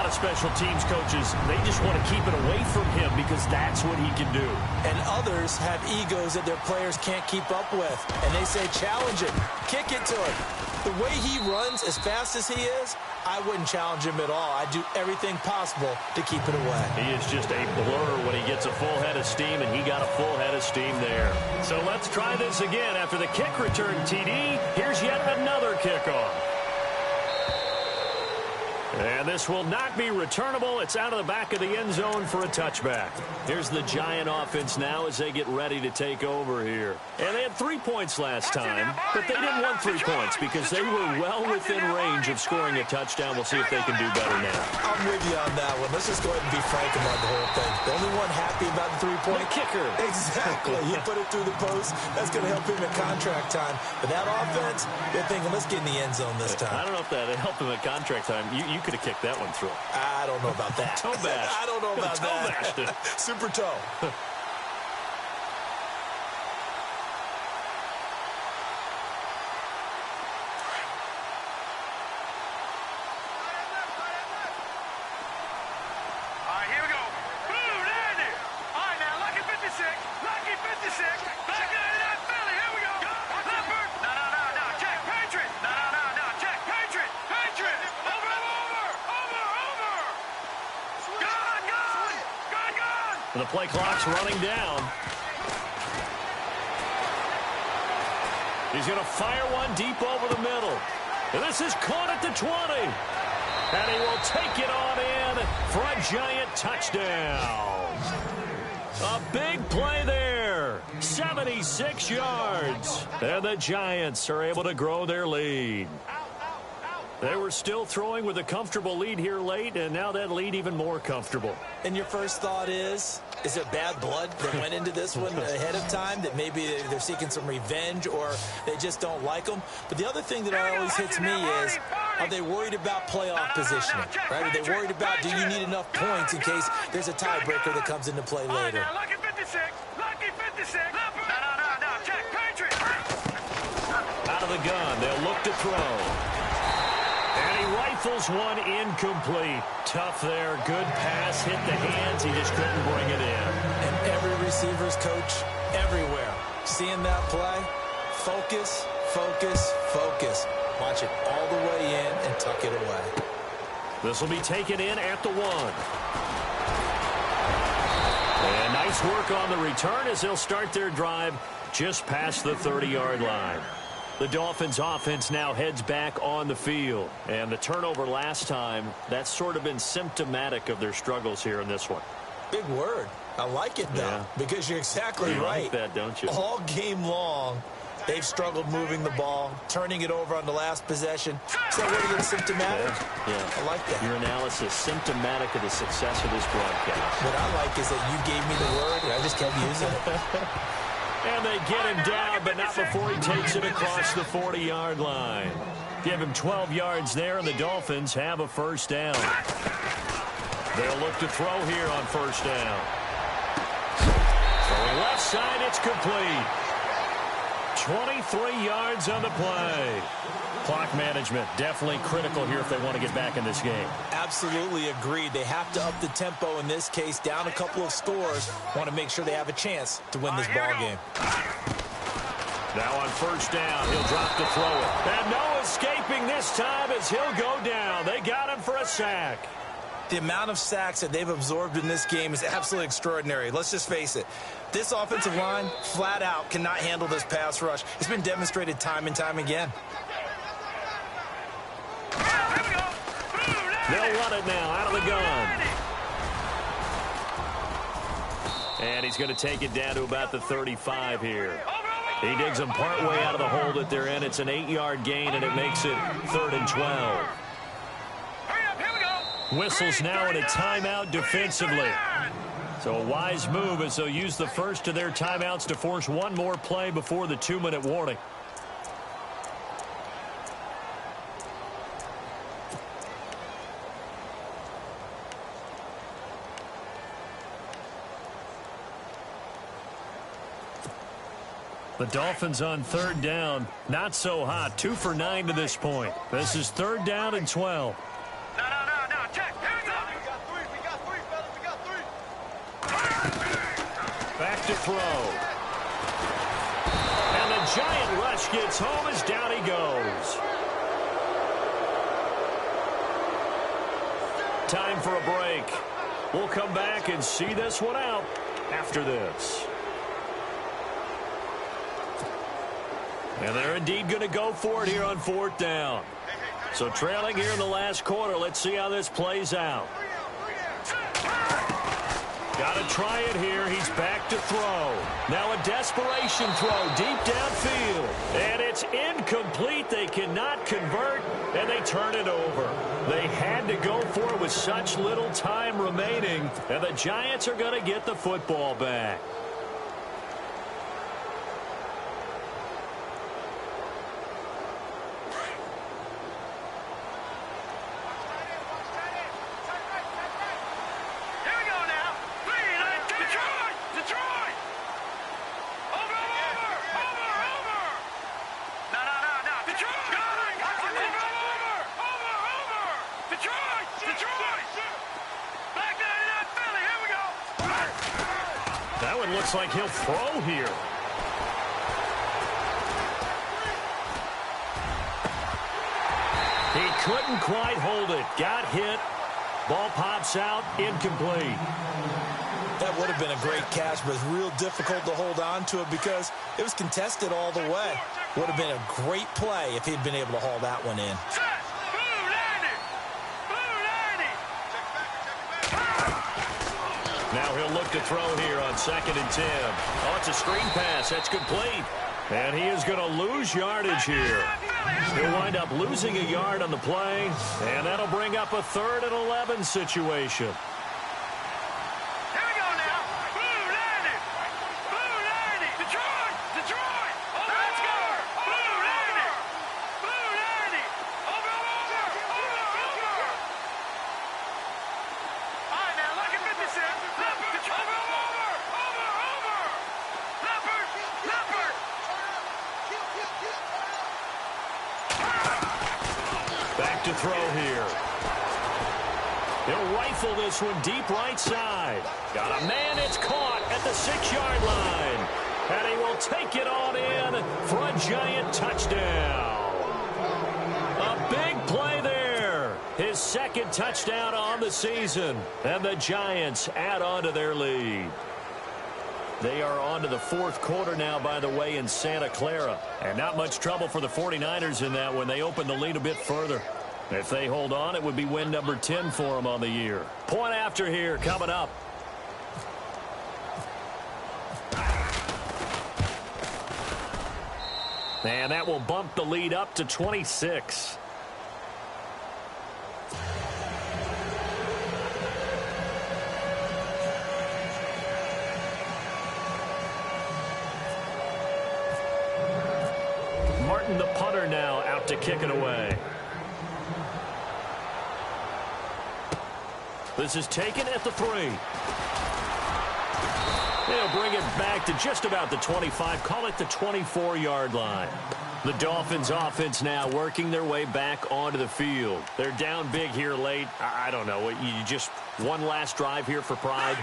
Special teams coaches, they just want to keep it away from him because that's what he can do. And others have egos that their players can't keep up with. And they say, challenge him, kick it to him. The way he runs as fast as he is, I wouldn't challenge him at all. I'd do everything possible to keep it away. He is just a blur when he gets a full head of steam, and he got a full head of steam there. So let's try this again. After the kick return TD, here's yet another kickoff. And this will not be returnable. It's out of the back of the end zone for a touchback. Here's the Giant offense now as they get ready to take over here. And they had 3 points last time, but they didn't want 3 points because they were well within range of scoring a touchdown. We'll see if they can do better now. I'm with you on that one. Let's just go ahead and be frank about the whole thing. The only one happy about the 3-point kicker. Exactly. He put it through the post. That's going to help him at contract time. But that offense, they're thinking, let's get in the end zone this time. I don't know if that helped him at contract time. You could have kicked that one through. I don't know about that. Toe bash. I don't know about toe that. bashed. Super toe. The play clock's running down. He's going to fire one deep over the middle. And this is caught at the 20. And he will take it on in for a Giant touchdown. A big play there. 76 yards. And the Giants are able to grow their lead. They were still throwing with a comfortable lead here late, and now that lead even more comfortable. And your first thought is there bad blood that went into this one ahead of time, that maybe they're seeking some revenge or they just don't like them? But the other thing that always hits me is, are they worried about playoff positioning? Right? Are they worried about, do you need enough points in case there's a tiebreaker that comes into play later? Lucky 56. Lucky 56. Check. Patriot. Out of the gun, they'll look to throw. And he rifles one incomplete. Tough there. Good pass. Hit the hands. He just couldn't bring it in. And every receiver's coach everywhere, seeing that play, focus, focus, focus. Watch it all the way in and tuck it away. This will be taken in at the 1. And nice work on the return as they'll start their drive just past the 30-yard line. The Dolphins offense now heads back on the field. And the turnover last time, that's sort of been symptomatic of their struggles here in this one. Big word. I like it, though, because you're exactly right. You like that, don't you? All game long, they've struggled moving the ball, turning it over on the last possession. Is that really symptomatic? Yeah. I like that. Your analysis, symptomatic of the success of this broadcast. What I like is that you gave me the word, and I just kept using it. And they get him down, but not before he takes it across the 40-yard line. Give him 12 yards there, and the Dolphins have a first down. They'll look to throw here on first down. Throwing left side, it's complete. 23 yards on the play. Clock management definitely critical here if they want to get back in this game. Absolutely agreed. They have to up the tempo in this case, down a couple of scores. Want to make sure they have a chance to win this ball game. Now on first down, he'll drop to throw it. And no escaping this time as he'll go down. They got him for a sack. The amount of sacks that they've absorbed in this game is absolutely extraordinary. Let's just face it. This offensive line, flat out, cannot handle this pass rush. It's been demonstrated time and time again. They'll run it now out of the gun. And he's going to take it down to about the 35 here. He digs them partway out of the hole that they're in. It's an 8-yard gain, and it makes it 3rd and 12. Whistles now in a timeout defensively. So a wise move as they'll use the first of their timeouts to force one more play before the 2-minute warning. The Dolphins on 3rd down. Not so hot. 2 for 9 to this point. This is 3rd down and 12. No. Check. Here we go. We got 3. We got 3, fellas. We got 3. Back to throw. And the Giant rush gets home as down he goes. Time for a break. We'll come back and see this one out after this. And they're indeed going to go for it here on 4th down. So trailing here in the last quarter. Let's see how this plays out. Got to try it here. He's back to throw. Now a desperation throw deep downfield. And it's incomplete. They cannot convert, and they turn it over. They had to go for it with such little time remaining, and the Giants are going to get the football back. Looks like he'll throw here. He couldn't quite hold it. Got hit. Ball pops out. Incomplete. That would have been a great catch, but it's real difficult to hold on to it because it was contested all the way. Would have been a great play if he'd been able to haul that one in. Now he'll look to throw here on 2nd and 10. Oh, it's a screen pass. That's complete. And he is going to lose yardage here. He'll wind up losing a yard on the play, and that'll bring up a 3rd and 11 situation. To throw here. He'll rifle this one deep right side. Got a man. It's caught at the 6-yard line. And he will take it on in for a Giant touchdown. A big play there. His 2nd touchdown on the season. And the Giants add on to their lead. They are on to the 4th quarter now, by the way, in Santa Clara. And not much trouble for the 49ers in that when they open the lead a bit further. If they hold on, it would be win number 10 for them on the year. Point after here coming up. And that will bump the lead up to 26. Martin, the punter, now out to kick it away. This is taken at the 3. They'll bring it back to just about the 25. Call it the 24-yard line. The Dolphins offense now working their way back onto the field. They're down big here late. I don't know. You just one last drive here for pride?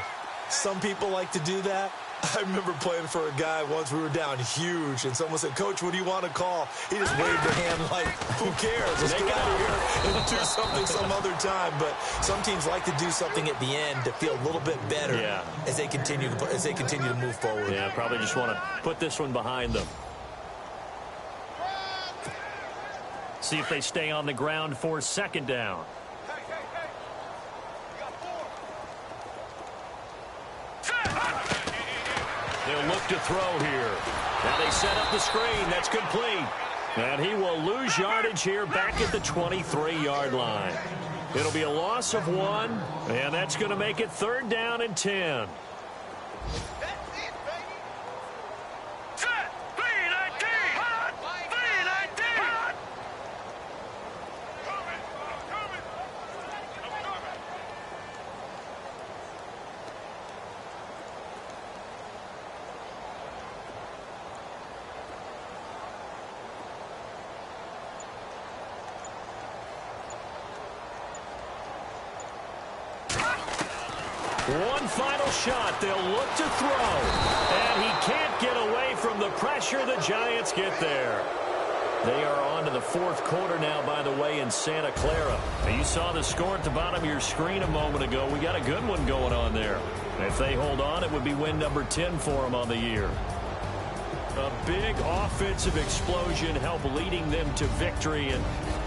Some people like to do that. I remember playing for a guy once. We were down huge, and someone said, "Coach, what do you want to call?" He just waved a hand like, "Who cares? Let's get out of here and do something some other time." But some teams like to do something at the end to feel a little bit better as they continue to move forward. Yeah, probably just want to put this one behind them. See if they stay on the ground for 2nd down. They'll look to throw here. Now they set up the screen. That's complete. And he will lose yardage here back at the 23-yard line. It'll be a loss of 1, and that's going to make it 3rd down and 10. One final shot. They'll look to throw. And he can't get away from the pressure. The Giants get there. They are on to the 4th quarter now, by the way, in Santa Clara. Now, you saw the score at the bottom of your screen a moment ago. We got a good one going on there. If they hold on, it would be win number 10 for them on the year. A big offensive explosion helped leading them to victory. And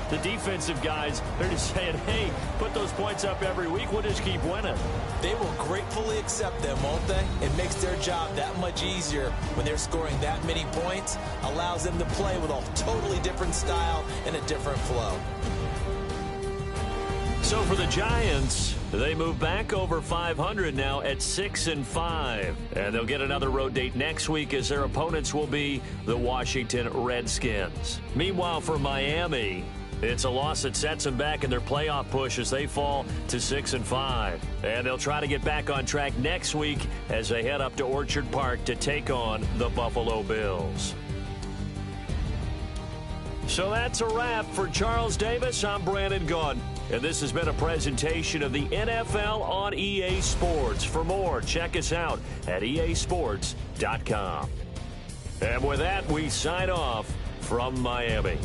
The defensive guys, they're just saying, hey, put those points up every week. We'll just keep winning. They will gratefully accept them, won't they? It makes their job that much easier when they're scoring that many points. Allows them to play with a totally different style and a different flow. So for the Giants, they move back over 500 now at 6-5. And they'll get another road date next week as their opponents will be the Washington Redskins. Meanwhile, for Miami, it's a loss that sets them back in their playoff push as they fall to 6-5. And they'll try to get back on track next week as they head up to Orchard Park to take on the Buffalo Bills. So that's a wrap. For Charles Davis, I'm Brandon Gaudin. And this has been a presentation of the NFL on EA Sports. For more, check us out at easports.com. And with that, we sign off from Miami.